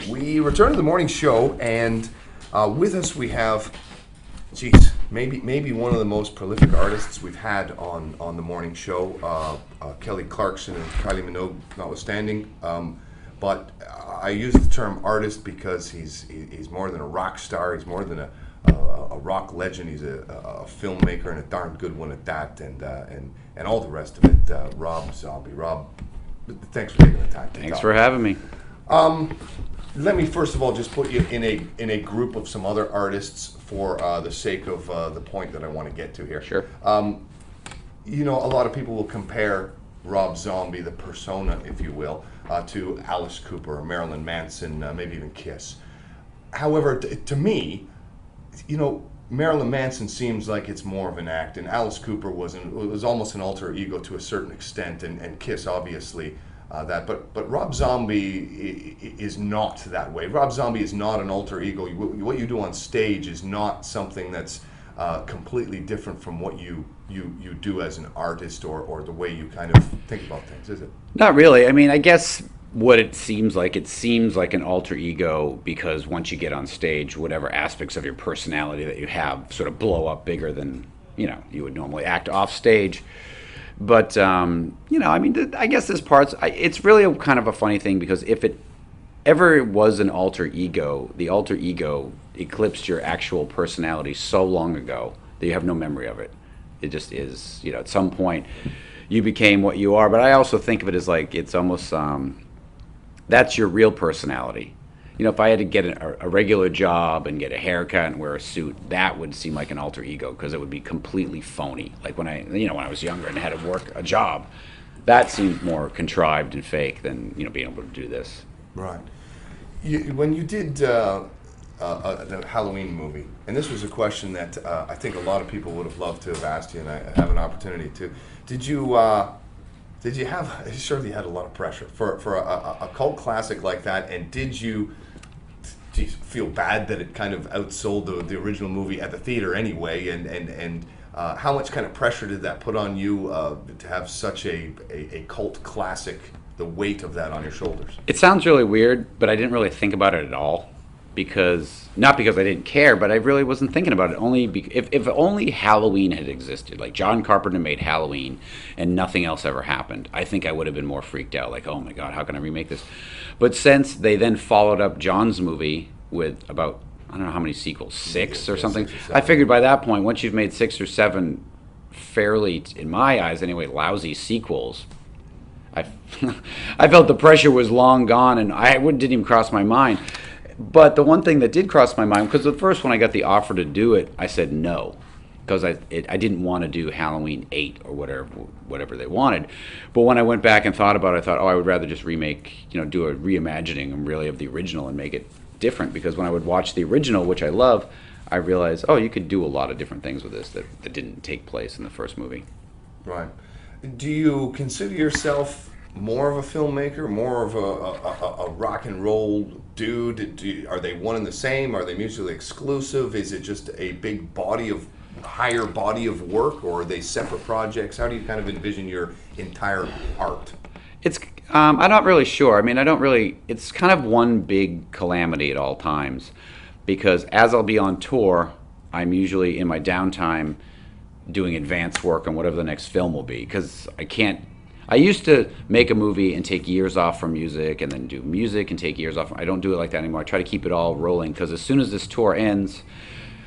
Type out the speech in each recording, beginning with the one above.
We return to the morning show, and with us we have, geez, maybe one of the most prolific artists we've had on the morning show, Kelly Clarkson and Kylie Minogue notwithstanding. But I use the term artist because he's more than a rock star. He's more than a rock legend. He's a filmmaker, and a darn good one at that, and all the rest of it. Rob Zombie. Rob, thanks for taking the time. Thanks for having me. Let me first of all just put you in a group of some other artists for the sake of the point that I want to get to here. Sure. You know, a lot of people will compare Rob Zombie, the persona, if you will, to Alice Cooper or Marilyn Manson, maybe even Kiss. However, to me, you know, Marilyn Manson seems like it's more of an act, and Alice Cooper was almost an alter ego to a certain extent, and Kiss obviously that. But Rob Zombie is not that way. Rob Zombie is not an alter ego. What you do on stage is not something that's completely different from what you do as an artist or the way you kind of think about things, is it? Not really. I mean, I guess what it seems like an alter ego because once you get on stage, whatever aspects of your personality that you have sort of blow up bigger than, you would normally act off stage. But, I mean, I guess this part's, it's really kind of a funny thing because if it ever was an alter ego, the alter ego eclipsed your actual personality so long ago that you have no memory of it. It just is, at some point you became what you are. But I also think of it as like it's almost, that's your real personality. If I had to get a regular job and get a haircut and wear a suit, that would seem like an alter ego because it would be completely phony. Like when I was younger and had to work a job, that seemed more contrived and fake than, being able to do this. Right. When you did the Halloween movie, and this was a question that I think a lot of people would have loved to have asked you, and I have an opportunity to. Did you have? Surely you had a lot of pressure for a cult classic like that, and did you feel bad that it kind of outsold the original movie at the theater anyway? And how much kind of pressure did that put on you to have such a cult classic? The weight of that on your shoulders. It sounds really weird, but I didn't really think about it at all not because I didn't care, but I really wasn't thinking about it. If only Halloween had existed, like John Carpenter made Halloween and nothing else ever happened, I think I would have been more freaked out, like, oh my God, how can I remake this? But since they then followed up John's movie with about, I don't know how many sequels, six or something, 6 or 7. I figured by that point, once you've made 6 or 7 fairly, in my eyes anyway, lousy sequels, I felt the pressure was long gone, and it didn't even cross my mind. But the one thing that did cross my mind, because at first when I got the offer to do it, I said no, because I didn't want to do Halloween 8 or whatever they wanted. But when I went back and thought about it, I thought, I would rather just remake, do a reimagining really of the original and make it different. Because when I would watch the original, which I love, I realized, you could do a lot of different things with this that didn't take place in the first movie. Right. Do you consider yourself more of a filmmaker, more of a rock and roll dude? Are they one and the same? Are they mutually exclusive? Is it just a big higher body of work, or are they separate projects? How do you kind of envision your entire art? I'm not really sure. I mean, it's kind of one big calamity at all times, because as I'll be on tour, I'm usually in my downtime doing advance work on whatever the next film will be, because I used to make a movie and take years off from music and then do music and take years off. I don't do it like that anymore. I try to keep it all rolling, because as soon as this tour ends,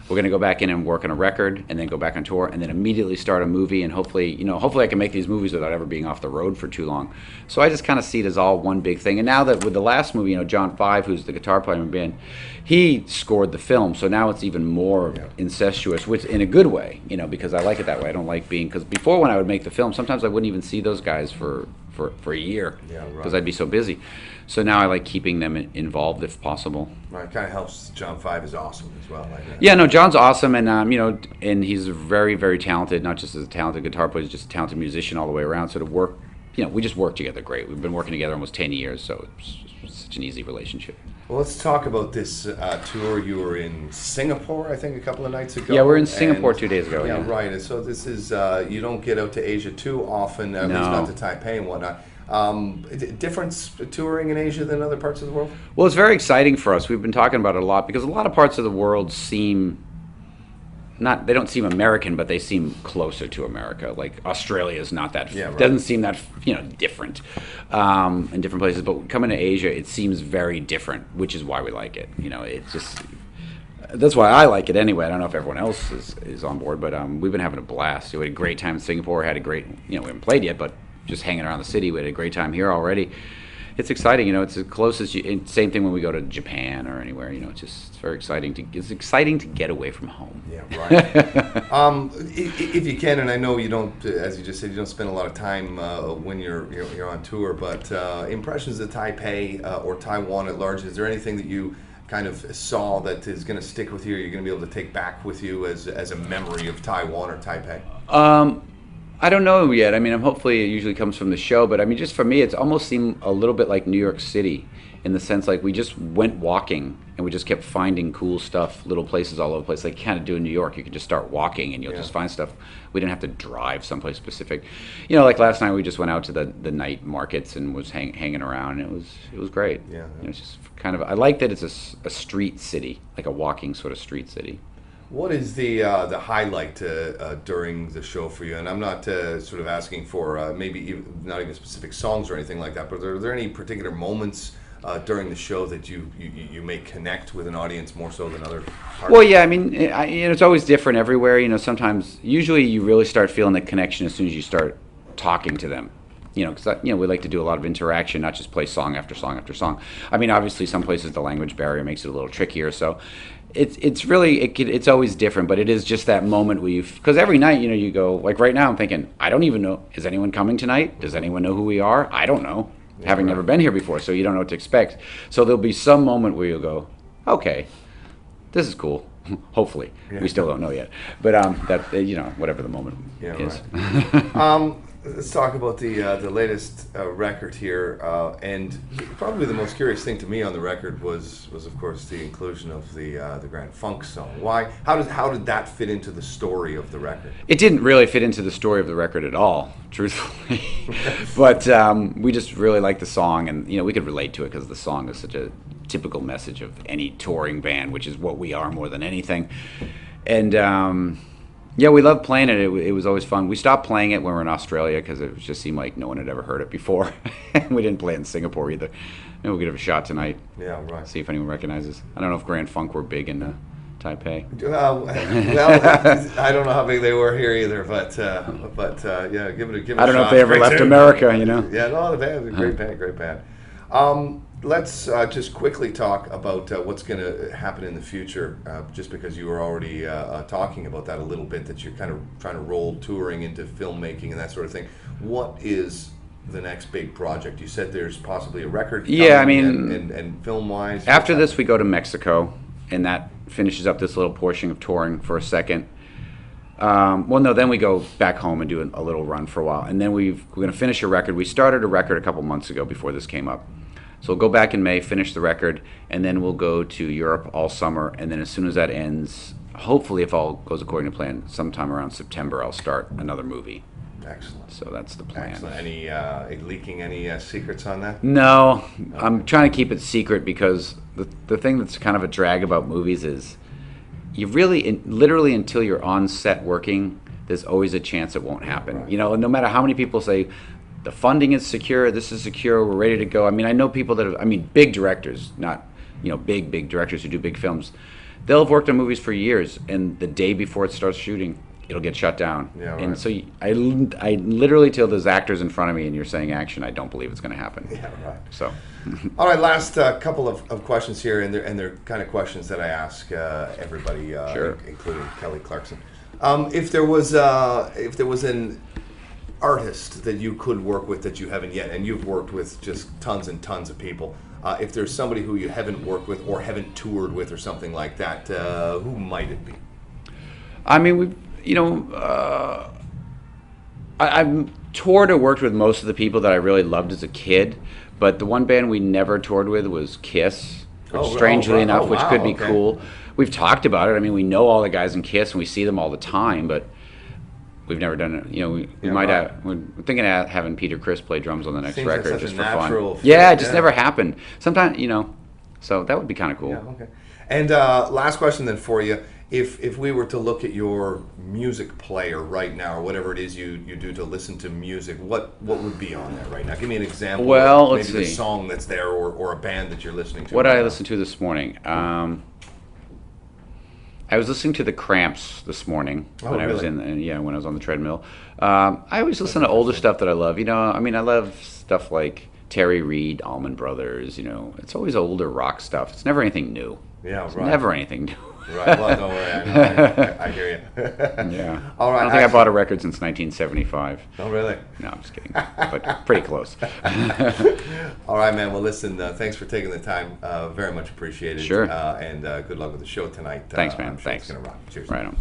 we're going to go back in and work on a record and then go back on tour and then immediately start a movie, and hopefully I can make these movies without ever being off the road for too long. So I just kind of see it as all one big thing. And now that with the last movie, John Five, who's the guitar player in the band, he scored the film, so now it's even more incestuous, which in a good way, because I like it that way. I don't like because before when I would make the film, sometimes I wouldn't even see those guys for a year, because I'd be so busy. So now I like keeping them involved if possible. Right, it kind of helps. John Five is awesome as well. Yeah, no, John's awesome, and and he's very, very talented. Not just as a talented guitar player, he's just a talented musician all the way around. So to work, we just work together great. We've been working together almost 10 years, so it's such an easy relationship. Well, let's talk about this tour. You were in Singapore, I think, a couple of nights ago. Yeah, we're in Singapore 2 days ago. Yeah, right. And so this is, you don't get out to Asia too often, at least not to Taipei and whatnot. Difference touring in Asia than other parts of the world? Well, it's very exciting for us. We've been talking about it a lot because a lot of parts of the world seem not, they don't seem American, but they seem closer to America. Like Australia is not that, Yeah, right. doesn't seem that, different in different places. But coming to Asia, it seems very different, which is why we like it. It's just, that's why I like it anyway. I don't know if everyone else is on board, but we've been having a blast. We had a great time in Singapore, had a great, we haven't played yet, but just hanging around the city. We had a great time here already. It's exciting, it's the closest. Same thing when we go to Japan or anywhere. It's very exciting it's exciting to get away from home. Yeah, right. If you can, and I know you don't, as you just said, you don't spend a lot of time when you're on tour. But impressions of Taipei or Taiwan at large. Is there anything that you kind of saw that is going to stick with you? Or you're going to be able to take back with you as a memory of Taiwan or Taipei? I don't know yet. Hopefully it usually comes from the show, but just for me, it's almost seemed a little bit like New York City in the sense like we just went walking and we just kept finding cool stuff, little places all over the place. Like you kind of do in New York, you can just start walking and you'll just find stuff. We didn't have to drive someplace specific. Like last night we just went out to the night markets and was hanging around, and it was great. Yeah. It's just kind of, I like that it's a street city, like a walking sort of street city. What is the highlight during the show for you? And I'm not sort of asking for not even specific songs or anything like that, but are there any particular moments during the show that you may connect with an audience more so than other parts? Well, yeah, it's always different everywhere. Sometimes, usually you really start feeling the connection as soon as you start talking to them. Because we like to do a lot of interaction, not just play song after song after song. Obviously, some places the language barrier makes it a little trickier, so it's really it's always different. But it is just that moment where because every night you go, like right now I'm thinking, I don't even know, is anyone coming tonight? Does anyone know who we are? I don't know, having never been here before, so you don't know what to expect. So there'll be some moment where you'll go, okay, this is cool. Hopefully, we still don't know yet, but that whatever the moment is. Right. Let's talk about the latest record here, and probably the most curious thing to me on the record was of course the inclusion of the Grand Funk song. Why? How did that fit into the story of the record? It didn't really fit into the story of the record at all, truthfully, but we just really liked the song, and we could relate to it because the song is such a typical message of any touring band, which is what we are more than anything, and. Yeah, we loved playing it. It was always fun. We stopped playing it when we were in Australia because it just seemed like no one had ever heard it before. We didn't play it in Singapore either. Maybe we'll give it a shot tonight. Yeah, right. See if anyone recognizes. I don't know if Grand Funk were big in Taipei. Well, I don't know how big they were here either, but yeah, give it a shot. I don't know if they ever left America, Yeah, no, the band, great band. Let's just quickly talk about what's going to happen in the future, just because you were already talking about that a little bit, that you're kind of trying to roll touring into filmmaking and that sort of thing. What is the next big project? You said there's possibly a record coming, and film-wise. After this, we go to Mexico, and that finishes up this little portion of touring for a second. Then we go back home and do a little run for a while, and then we're going to finish a record. We started a record a couple months ago before this came up. So we'll go back in May, finish the record, and then we'll go to Europe all summer. And then as soon as that ends, hopefully if all goes according to plan, sometime around September, I'll start another movie. Excellent. So that's the plan. Excellent. Any leaking any secrets on that? No, I'm trying to keep it secret because the thing that's kind of a drag about movies is you really, literally until you're on set working, there's always a chance it won't happen. Right. No matter how many people say, the funding is secure, this is secure, we're ready to go. I know people that have, big directors, not, big directors who do big films. They'll have worked on movies for years, and the day before it starts shooting, it'll get shut down. Yeah, right. And so I literally, till there's actors in front of me and you're saying action, I don't believe it's going to happen. Yeah, right. So. All right, last couple of questions here, and they're kind of questions that I ask everybody, Sure. including Kelly Clarkson. If there was an artist that you could work with that you haven't yet, and you've worked with just tons and tons of people, if there's somebody who you haven't worked with or haven't toured with or something like that, who might it be? I've toured or worked with most of the people that I really loved as a kid, but the one band we never toured with was Kiss, which strangely enough, which could be cool. We've talked about it. We know all the guys in Kiss and we see them all the time, but we've never done it. You know, we Yeah, might right. have. We're thinking of having Peter Criss play drums on the next Seems like record such a just for natural fun. fit, Yeah, it just yeah. never happened. Sometimes, you know, so that would be kind of cool. Yeah, okay. And last question then for you. If we were to look at your music player right now, or whatever it is you do to listen to music, what would be on there right now? Give me an example Well, of let's maybe the see. song that's there, or a band that you're listening to What right did I now. listen to this morning? I was listening to the Cramps this morning Oh, when I was really? when I was on the treadmill. I always listen to older stuff that I love. You know, I mean, I love stuff like Terry Reid, Allman Brothers. You know, it's always older rock stuff. It's never anything new. Yeah, It's right. never anything new. Right. Well, don't worry. I hear you. Yeah. All right. I don't think I bought a record since 1975. Oh, really? No, I'm just kidding. But pretty close. All right, man. Well, listen. Thanks for taking the time. Very much appreciated. Sure. And good luck with the show tonight. Thanks, man. I'm sure Thanks. it's gonna rock. Cheers. Right on.